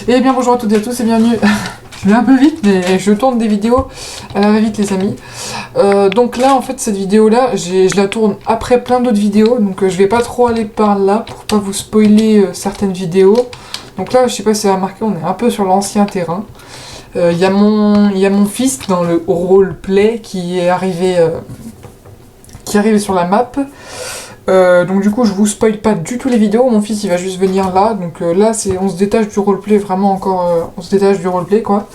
Et bien bonjour à toutes et à tous et bienvenue. Je vais un peu vite mais je tourne des vidéos à la va-vite les amis. Donc là en fait cette vidéo là je la tourne après plein d'autres vidéos, donc je vais pas trop aller par là pour pas vous spoiler certaines vidéos. Donc là je sais pas si vous avez remarqué, on est un peu sur l'ancien terrain. Il y a mon fils dans le roleplay qui est arrivé sur la map. Donc du coup je vous spoil pas du tout les vidéos, mon fils il va juste venir là, donc là on se détache du roleplay, vraiment encore, on se détache du roleplay quoi.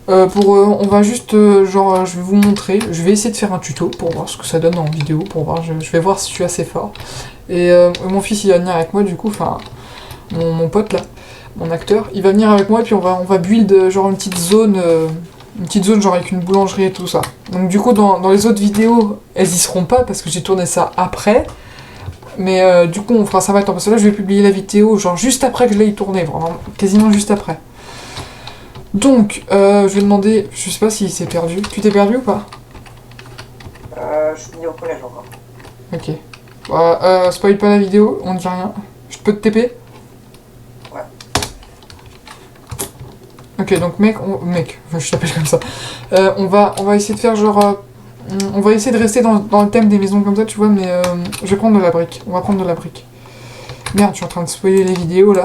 On va juste, je vais vous montrer, je vais essayer de faire un tuto pour voir ce que ça donne en vidéo, pour voir, je vais voir si je suis assez fort. Et mon fils il va venir avec moi du coup, enfin mon pote là, mon acteur, il va venir avec moi et puis on va build genre une petite zone genre avec une boulangerie et tout ça. Donc du coup dans les autres vidéos, elles y seront pas parce que j'ai tourné ça après. Mais du coup on fera ça maintenant parce que là je vais publier la vidéo genre juste après que je l'ai tournée, vraiment quasiment juste après. Donc je vais demander, je sais pas s'il s'est perdu. Tu t'es perdu ou pas? Je suis au collège encore. Ok. Spoil pas la vidéo, on dit rien. Je peux te TP? Ouais. Ok donc je t'appelle comme ça. On va essayer de faire genre... on va essayer de rester dans le thème des maisons comme ça, tu vois, mais je vais prendre de la brique. On va prendre de la brique. Merde, je suis en train de spoiler les vidéos, là.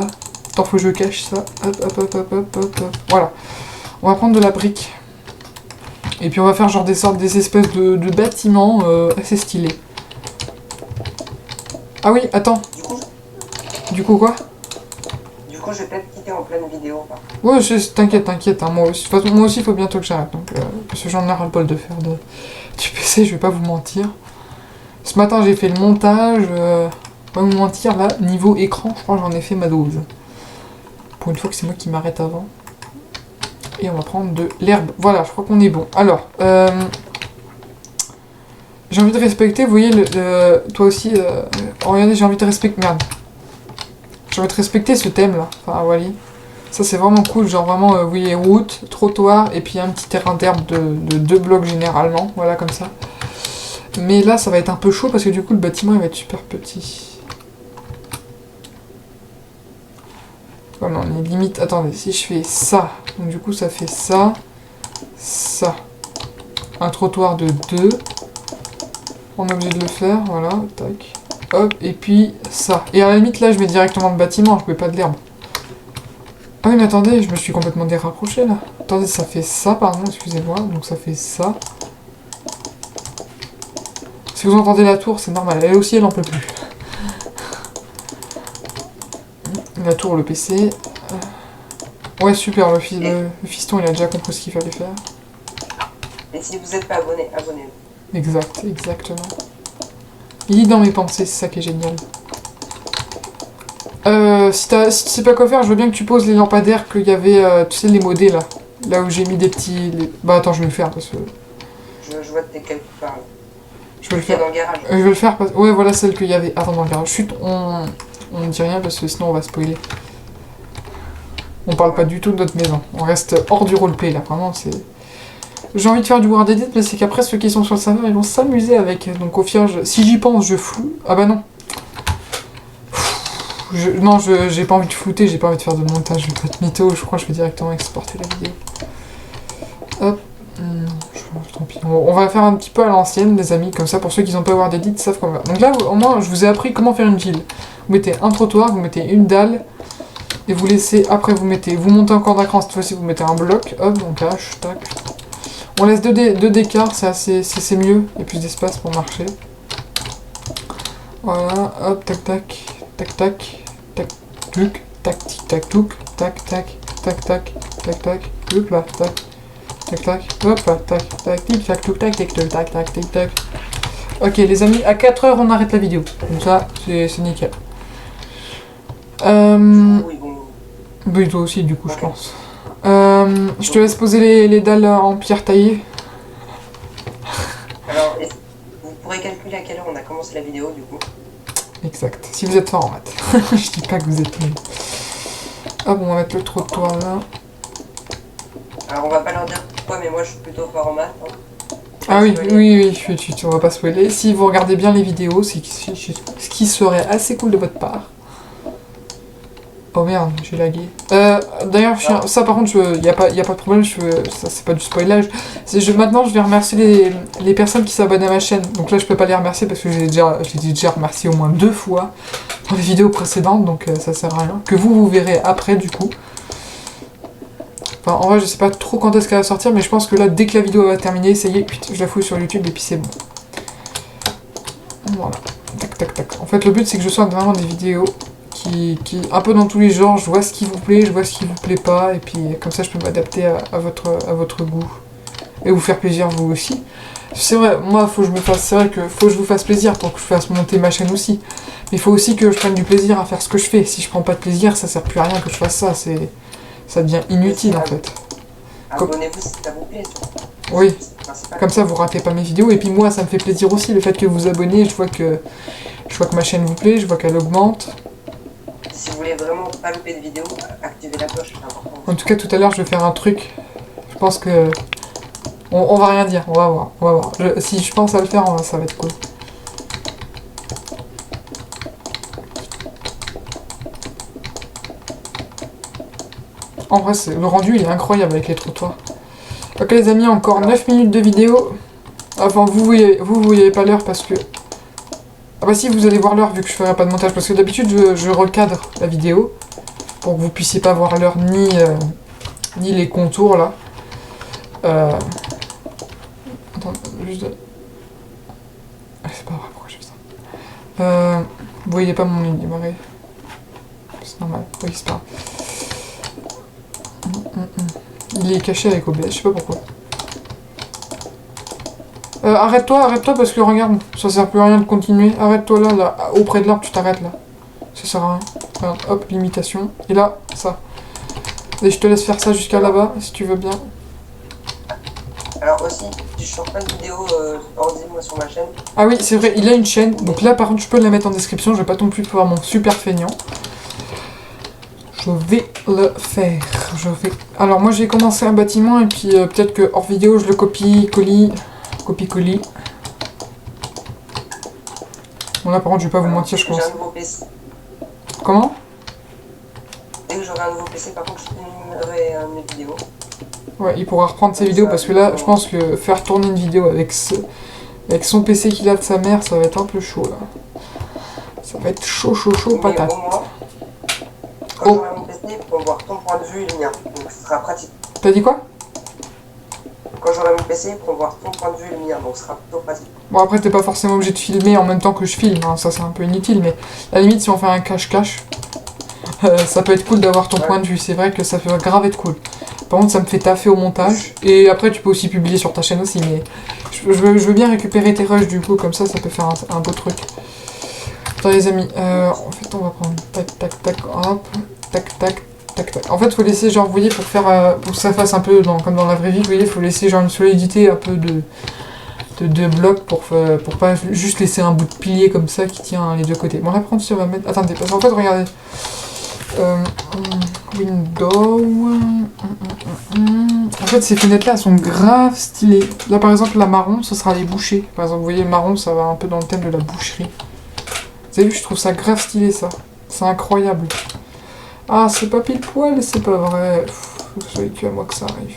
Attends, faut que je cache ça. Hop. Voilà. On va prendre de la brique. Et puis on va faire genre des espèces de bâtiments assez stylés. Ah oui, attends. Du coup quoi? Du coup, je vais peut-être quitter en pleine vidéo. Ouais, t'inquiète, hein, moi aussi. De toute façon, moi aussi, il faut bientôt que j'arrête. Donc, parce que j'en ai ras-le-bol de faire du PC, je vais pas vous mentir. Ce matin, j'ai fait le montage. Pas vous mentir, là, niveau écran, je crois que j'en ai fait ma dose. Pour une fois que c'est moi qui m'arrête avant. Et on va prendre de l'herbe. Voilà, je crois qu'on est bon. Alors, j'ai envie de respecter, vous voyez, toi aussi, regardez, j'ai envie de respecter... Merde. J'ai envie de respecter ce thème-là. Enfin, voilà. Ça, c'est vraiment cool. Genre, vraiment, vous voyez, route, trottoir, et puis un petit terrain d'herbe de 2 blocs généralement. Voilà, comme ça. Mais là, ça va être un peu chaud parce que du coup, le bâtiment, il va être super petit. Ouais, mais on est limite... Attendez, si je fais ça, donc du coup, ça fait ça, ça. Un trottoir de 2. On est obligé de le faire, voilà, tac. Hop, et puis ça. Et à la limite, là, je mets directement le bâtiment, je mets pas de l'herbe. Ah oui, mais attendez, je me suis complètement dérapproché, là. Attendez, ça fait ça, pardon, excusez-moi. Donc ça fait ça. Si vous entendez la tour, c'est normal. Elle aussi, elle en peut plus. La tour, le PC. Ouais, super, le fiston, il a déjà compris ce qu'il fallait faire. Et si vous n'êtes pas abonné, abonnez-vous. Exactement. Il est dans mes pensées, c'est ça qui est génial. Si tu sais pas quoi faire, je veux bien que tu poses les lampadaires qu'il y avait, tu sais, les modés là. Là où j'ai mis des petits... Bah attends, je vais le faire parce que... Je vois de quel tu parles. Je vais le faire. Dans le garage. Je vais le faire parce que... Ouais, voilà celle qu'il y avait. Attends, dans le garage. Chut, on ne dit rien parce que sinon on va spoiler. On parle pas du tout de notre maison. On reste hors du roleplay là, vraiment, c'est... J'ai envie de faire du Word Edit, mais c'est qu'après ceux qui sont sur le serveur, ils vont s'amuser avec. Donc au final, si j'y pense, je floue. Ah bah non. Non, j'ai pas envie de flouter, j'ai pas envie de faire de montage, je vais pas être mytho, je crois que je vais directement exporter la vidéo. Hop. Tant pis. On va faire un petit peu à l'ancienne, les amis, comme ça pour ceux qui n'ont pas Word Edit, ils savent comment faire. Donc là, au moins, je vous ai appris comment faire une ville. Vous mettez un trottoir, vous mettez une dalle, et vous laissez, après vous montez encore d'un cran, cette fois-ci vous mettez un bloc, hop, on cache, tac. On laisse 2 d'écart, c'est mieux, il y a plus d'espace pour marcher. Voilà, hop, tac, tac, tac, tac, tac, tuc, tac, tic, tac, touc, tac, tac, tac, tac, tac, tac, tuc, là, tac, tac, tac, hop, là, tac, tac, tic, tac, touc, tac, tic, tac, tac, tic, tac. Ok, les amis, à 4 heures, on arrête la vidéo. Comme ça, c'est nickel. Oui, toi aussi, du coup, je pense. Je te laisse poser les dalles en pierre taillée. Alors, vous pourrez calculer à quelle heure on a commencé la vidéo, du coup. Exact. Si vous êtes fort en maths. Je dis pas que vous êtes nuls. Hop, on va mettre le trottoir là. Alors, on va pas leur dire pourquoi, mais moi, je suis plutôt fort en maths. Hein. Ah oui, on va pas spoiler. Si vous regardez bien les vidéos, c'est ce qui serait assez cool de votre part. Oh merde, j'ai lagué. D'ailleurs, ça par contre, y a pas de problème, ça c'est pas du spoilage. Maintenant, je vais remercier les personnes qui s'abonnent à ma chaîne. Donc là, je peux pas les remercier parce que je les ai déjà remerciés au moins 2 fois dans les vidéos précédentes, donc ça sert à rien. Que vous verrez après, du coup. Enfin, en vrai, je sais pas trop quand est-ce qu'elle va sortir, mais je pense que là, dès que la vidéo va terminer, ça y est, je la fouille sur YouTube et puis c'est bon. Voilà. Tac, tac, tac. En fait, le but, c'est que je sorte vraiment des vidéos qui un peu dans tous les genres, je vois ce qui vous plaît, je vois ce qui vous plaît pas, et puis comme ça je peux m'adapter à votre goût. Et vous faire plaisir vous aussi. C'est vrai, moi c'est vrai que faut que je vous fasse plaisir pour que je fasse monter ma chaîne aussi. Mais il faut aussi que je prenne du plaisir à faire ce que je fais. Si je prends pas de plaisir, ça sert plus à rien que je fasse ça, ça devient inutile en fait. Abonnez-vous si ça vous plaît. Oui, comme ça vous ratez pas mes vidéos, et puis moi ça me fait plaisir aussi, le fait que vous abonnez, je vois que ma chaîne vous plaît, je vois qu'elle augmente. Si vous voulez vraiment pas louper de vidéos, activez la cloche, c'est important. En tout cas, tout à l'heure, je vais faire un truc. Je pense que... On va rien dire, on va voir. Si je pense à le faire, ça va être cool. En vrai, le rendu, il est incroyable avec les trottoirs. Ok les amis, encore 9 minutes de vidéo. Enfin, vous voyez pas l'heure parce que... Ah bah si, vous allez voir l'heure vu que je ferai pas de montage. Parce que d'habitude, je recadre la vidéo. Pour que vous puissiez pas voir l'heure ni les contours là. Attends, juste... Ah, c'est pas vrai, pourquoi je fais ça. Vous voyez pas mon démarrer. C'est normal, oui c'est pas grave. Il est caché avec OBS, je sais pas pourquoi. Arrête-toi parce que regarde, ça sert plus à rien de continuer. Arrête-toi là, auprès de l'arbre, tu t'arrêtes là. Ça sert à rien. Regarde, hop, limitation. Et là, ça. Et je te laisse faire ça jusqu'à là-bas, si tu veux bien. Alors aussi, je sors pas de vidéos ordi moi sur ma chaîne. Ah oui, c'est vrai, il a une chaîne. Donc là, par contre, je peux la mettre en description. Je vais pas non plus faire mon super feignant. Je vais le faire. Alors moi, j'ai commencé un bâtiment et puis peut-être que hors vidéo, je le copie-colis. Bon là, par contre, je vais pas vous mentir, je pense. J'ai un nouveau PC. Comment? Dès que j'aurai un nouveau PC, par contre, je filmerai mes vidéos. Ouais, il pourra reprendre ses vidéos parce que là, je pense que faire tourner une vidéo avec son PC qu'il a de sa mère, ça va être un peu chaud là. Ça va être chaud, patate. Au moins, quand j'aurai mon PC, ils pourront voir ton point de vue et le mien. Donc ce sera pratique. T'as dit quoi? Quand j'aurai mon PC, ils pourront voir ton point de vue et le mien. Donc ce sera plutôt pratique. Bon, après, t'es pas forcément obligé de filmer en même temps que je filme, hein. Ça c'est un peu inutile, mais à la limite, si on fait un cache-cache, ça peut être cool d'avoir ton point de vue. C'est vrai que ça fait grave être cool. Par contre, ça me fait taffer au montage. Et après, tu peux aussi publier sur ta chaîne aussi, mais je veux bien récupérer tes rushs du coup, comme ça peut faire un beau truc. Attends les amis, en fait on va prendre tac, hop, tac. En fait, faut laisser genre, vous voyez, pour que ça fasse un peu comme dans la vraie vie, vous voyez, faut laisser genre une solidité un peu de blocs pour pas juste laisser un bout de pilier comme ça qui tient les deux côtés. Bon, là, par contre, si on va mettre... Attendez, parce qu'en fait, regardez. Window... En fait, ces fenêtres-là sont grave stylées. Là, par exemple, la marron, ce sera les bouchées. Par exemple, vous voyez, le marron, ça va un peu dans le thème de la boucherie. Vous avez vu, je trouve ça grave stylé, ça. C'est incroyable. Ah, c'est pas pile poil, c'est pas vrai. Faut que ce soit que à moi que ça arrive.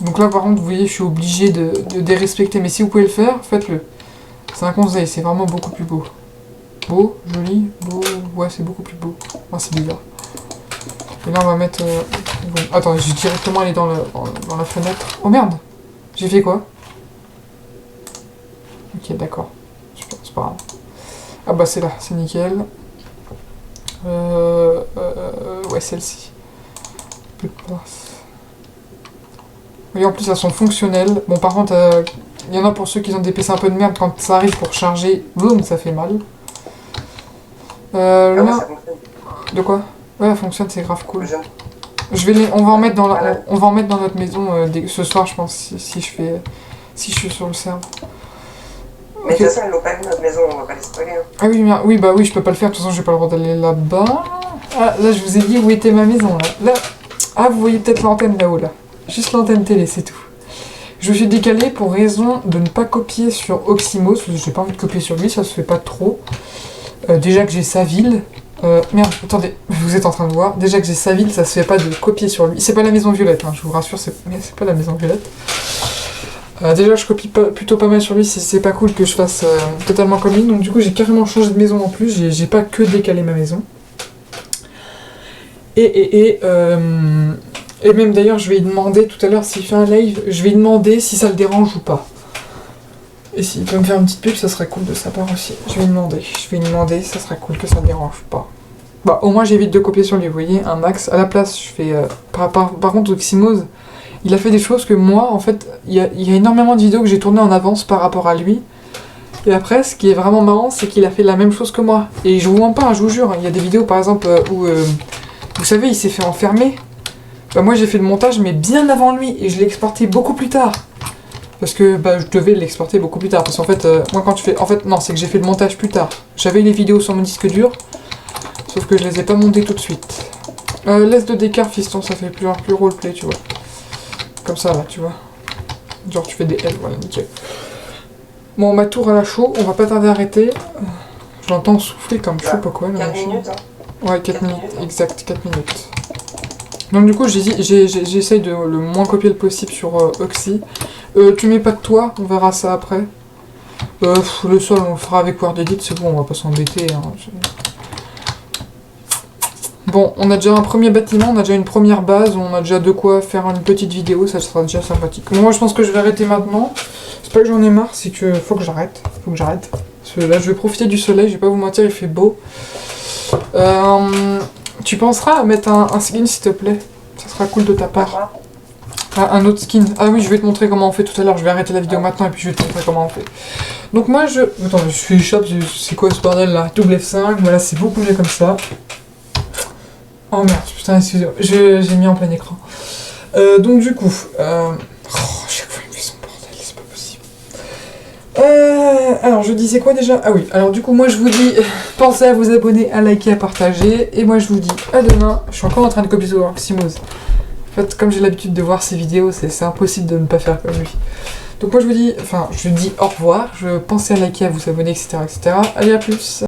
Donc là, par contre, vous voyez, je suis obligé de dérespecter. Mais si vous pouvez le faire, faites-le. C'est un conseil, c'est vraiment beaucoup plus beau. Beau, joli, beau... Ouais, c'est beaucoup plus beau. Ah, c'est bizarre. Et là, on va mettre... Bon. Attends, j'ai directement allé dans la fenêtre. Oh merde! J'ai fait quoi? Ok, d'accord. Super, c'est pas grave. Ah bah c'est là, c'est nickel. Ouais, celle-ci. Plus de place. Oui, en plus, elles sont fonctionnelles. Bon, par contre, il y en a pour ceux qui ont des PC un peu de merde, quand ça arrive pour charger, boum, ça fait mal. Ah ouais, là... ça fonctionne. De quoi? Ouais, ça fonctionne, c'est grave cool. Je- On va en mettre dans notre maison ce soir, je pense, si je suis sur le serveur. Mais de Ok. toute façon, ils l'ont pas vu notre maison, on va pas les spoiler. Hein. Ah oui, oui, bah oui, je peux pas le faire, de toute façon, j'ai pas le droit d'aller là-bas. Ah, là, je vous ai dit où était ma maison, là. Ah, vous voyez peut-être l'antenne là-haut, là. Juste l'antenne télé, c'est tout. Je me suis décalé pour raison de ne pas copier sur Oxymos, parce que j'ai pas envie de copier sur lui, ça se fait pas trop. Déjà que j'ai sa ville, Merde, attendez, vous êtes en train de voir. Déjà que j'ai sa ville, ça se fait pas de copier sur lui. C'est pas la maison violette, hein, je vous rassure, mais c'est pas la maison violette. Déjà, je copie plutôt pas mal sur lui, c'est pas cool que je fasse totalement comme lui. Donc du coup, j'ai carrément changé de maison en plus, j'ai pas que décalé ma maison. Et même d'ailleurs, je vais lui demander tout à l'heure s'il fait un live, je vais lui demander si ça le dérange ou pas. Et s'il peut me faire une petite pub, ça serait cool de sa part aussi. Je vais lui demander, ça serait cool que ça le dérange pas. Bah, au moins j'évite de copier sur lui, vous voyez, un max. À la place, je fais... par contre, Ximose, il a fait des choses que moi, en fait, il y a énormément de vidéos que j'ai tournées en avance par rapport à lui. Et après, ce qui est vraiment marrant, c'est qu'il a fait la même chose que moi. Et je vous mens pas, hein, je vous jure, il y a des vidéos, par exemple, où... vous savez, il s'est fait enfermer. Bah, moi, j'ai fait le montage, mais bien avant lui, et je l'ai exporté beaucoup plus tard. Parce que bah, je devais l'exporter beaucoup plus tard. Parce qu'en fait, moi quand tu fais... En fait, non, c'est que j'ai fait le montage plus tard. J'avais les vidéos sur mon disque dur, sauf que je les ai pas montées tout de suite. Laisse de d'écart, fiston, ça fait plus roleplay, tu vois. Comme ça, là, tu vois. Genre, tu fais des L, voilà, nickel. Bon, ma tour à la chaud, on va pas tarder à arrêter. Je l'entends souffler comme je sais pas quoi. 4 minutes, hein. Ouais, 4 minutes, exact, 4 minutes. Donc du coup, j'essaye de le moins copier le possible sur Oxy. Tu mets pas de toit, on verra ça après. Le sol, on le fera avec WordEdit, c'est bon, on va pas s'embêter. Hein. Bon, on a déjà un premier bâtiment, on a déjà une première base, on a déjà de quoi faire une petite vidéo, ça sera déjà sympathique. Bon, moi, je pense que je vais arrêter maintenant. C'est pas que j'en ai marre, c'est que faut que j'arrête. Parce que là, je vais profiter du soleil, je vais pas vous mentir, il fait beau. Tu penseras à mettre un skin, s'il te plaît? Ça sera cool de ta part. Un autre skin. Ah oui, je vais te montrer comment on fait tout à l'heure. Je vais arrêter la vidéo maintenant et puis je vais te montrer comment on fait. Donc moi, Attends, je suis shop, c'est quoi ce bordel là? Double F5, voilà, c'est beaucoup mieux comme ça. Oh merde, putain, excusez-moi. J'ai mis en plein écran. Donc du coup... chaque fois il me fait son bordel, c'est pas possible. Alors, je disais quoi déjà? Ah oui, alors du coup, moi je vous dis, pensez à vous abonner, à liker, à partager. Et moi je vous dis à demain. Je suis encore en train de copier sur Ximose. En fait, comme j'ai l'habitude de voir ses vidéos, c'est impossible de ne pas faire comme lui. Donc moi je vous dis, je dis au revoir, pensez à liker, à vous abonner, etc. Allez, à plus.